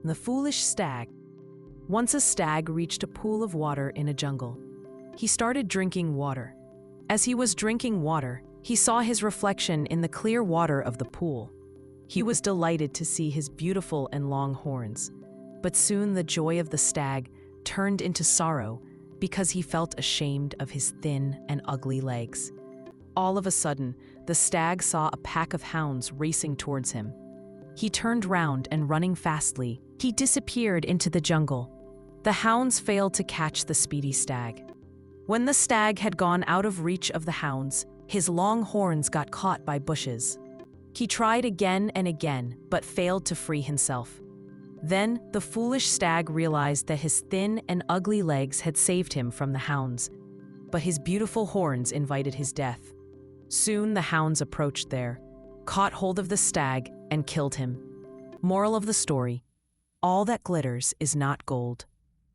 The Foolish Stag. Once a stag reached a pool of water in a jungle. He started drinking water. As he was drinking water, he saw his reflection in the clear water of the pool. He was delighted to see his beautiful and long horns. But soon the joy of the stag turned into sorrow because he felt ashamed of his thin and ugly legs. All of a sudden, the stag saw a pack of hounds racing towards him. He turned round and running fastly, he disappeared into the jungle. The hounds failed to catch the speedy stag. When the stag had gone out of reach of the hounds, his long horns got caught by bushes. He tried again and again, but failed to free himself. Then the foolish stag realized that his thin and ugly legs had saved him from the hounds, but his beautiful horns invited his death. Soon the hounds approached there, caught hold of the stag, and killed him. Moral of the story: all that glitters is not gold.